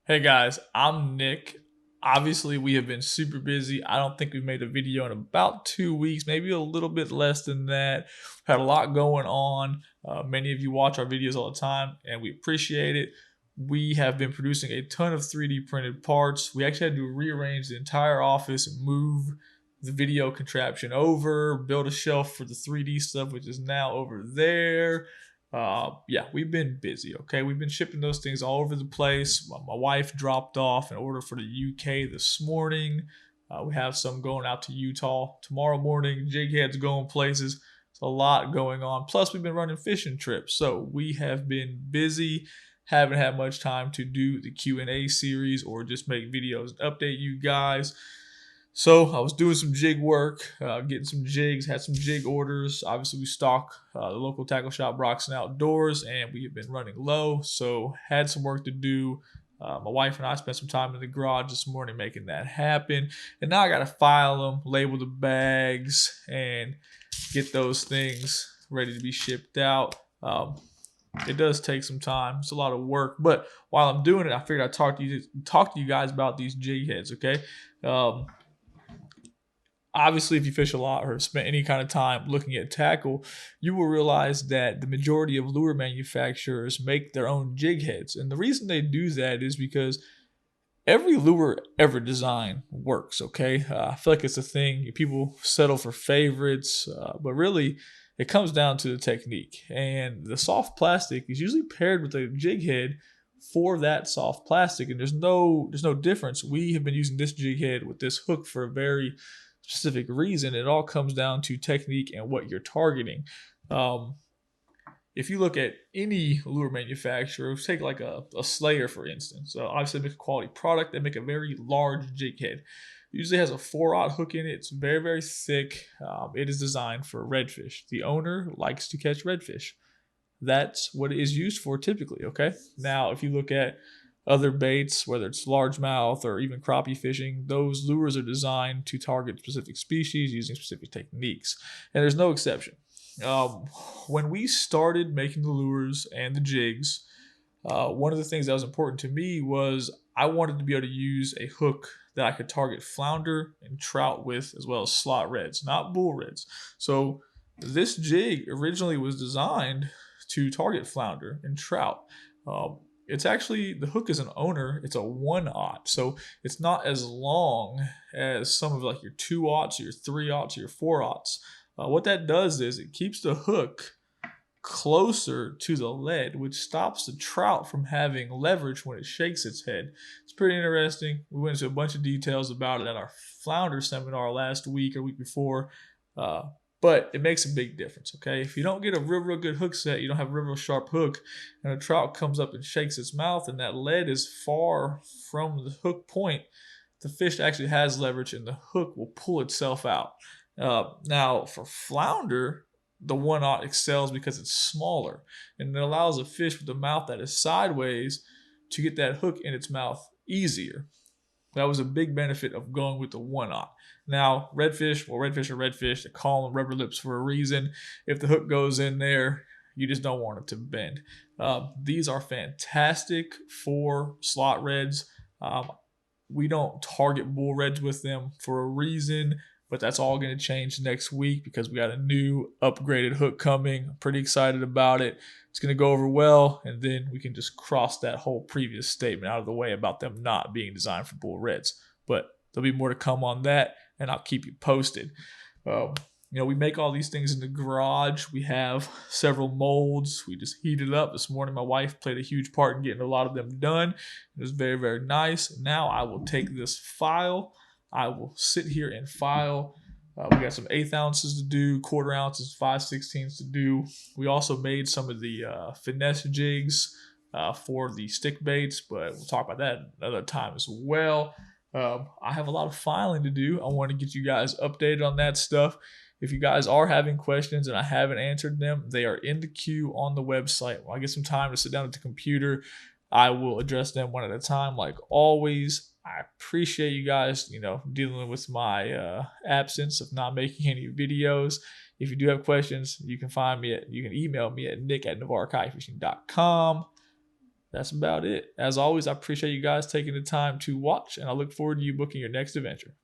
Hey guys, I'm Nick. Obviously, we have been super busy. I don't think we've made a video in about 2 weeks, maybe a little bit less than that. Had a lot going on. Many of you watch our videos all the time, and we appreciate it. We have been producing a ton of 3D printed parts. We actually had to rearrange the entire office and move the video contraption over, build a shelf for the 3D stuff, which is now over there. Yeah, we've been busy. Okay, we've been shipping those things all over the place. My wife dropped off an order for the UK this morning. We have some going out to Utah tomorrow morning. Jig Head's going places. There's a lot going on. Plus, we've been running fishing trips, so we have been busy. Haven't had much time to do the Q&A series or just make videos and update you guys. So I was doing some jig work, getting some jigs, had some jig orders. Obviously, we stock the local tackle shop, Broxton Outdoors, and we have been running low. So had some work to do. My wife and I spent some time in the garage this morning making that happen. And now I got to file them, label the bags, and get those things ready to be shipped out. It does take some time. It's a lot of work. But while I'm doing it, I figured I'd talk to you guys about these jig heads, okay? Obviously, if you fish a lot or spent any kind of time looking at tackle, you will realize that the majority of lure manufacturers make their own jig heads. And the reason they do that is because every lure ever designed works, okay? I feel like it's a thing. People settle for favorites, but really it comes down to the technique. And the soft plastic is usually paired with a jig head for that soft plastic, and there's no difference. We have been using this jig head with this hook for a very specific reason. It all comes down to technique and what you're targeting. If you look at any lure manufacturer, take like a Slayer for instance. Obviously, they make a quality product. They make a very large jig head. It usually has a 4/0 hook in it. It's very, very thick. It is designed for redfish. The owner likes to catch redfish. That's what it is used for typically, okay? Now, if you look at other baits, whether it's largemouth or even crappie fishing, those lures are designed to target specific species using specific techniques. And there's no exception. When we started making the lures and the jigs, one of the things that was important to me was I wanted to be able to use a hook that I could target flounder and trout with, as well as slot reds, not bull reds. So this jig originally was designed to target flounder and trout. It's actually, the hook is an owner, it's a 1/0, so it's not as long as some of like your 2/0s, your 3/0s, your 4/0s. What that does is it keeps the hook closer to the lead, which stops the trout from having leverage when it shakes its head. It's pretty interesting. We went into a bunch of details about it at our flounder seminar last week or week before. But it makes a big difference, okay? If you don't get a real good hook set, you don't have a real sharp hook, and a trout comes up and shakes its mouth, and that lead is far from the hook point, the fish actually has leverage, and the hook will pull itself out. Now, for flounder, the 1/0 excels because it's smaller, and it allows a fish with a mouth that is sideways to get that hook in its mouth easier. That was a big benefit of going with the 1/0. Now, redfish are redfish. They call them rubber lips for a reason. If the hook goes in there, you just don't want it to bend. These are fantastic for slot reds. We don't target bull reds with them for a reason, but that's all going to change next week because we got a new upgraded hook coming. I'm pretty excited about it. It's going to go over well, and then we can just cross that whole previous statement out of the way about them not being designed for bull reds. But there'll be more to come on that, and I'll keep you posted. We make all these things in the garage. We have several molds. We just heated up this morning. My wife played a huge part in getting a lot of them done. It was very, very nice. Now I will take this file. I will sit here and file. We got some 1/8 ounces to do, 1/4 ounces, 5/16 to do. We also made some of the finesse jigs for the stick baits, but we'll talk about that another time as well. I have a lot of filing to do. I want to get you guys updated on that stuff. If you guys are having questions and I haven't answered them, they are in the queue on the website. When I get some time to sit down at the computer, I will address them one at a time, like always. I appreciate you guys, dealing with my absence of not making any videos. If you do have questions, you can email me at nick@navarrekayakfishing.com. That's about it. As always, I appreciate you guys taking the time to watch, and I look forward to you booking your next adventure.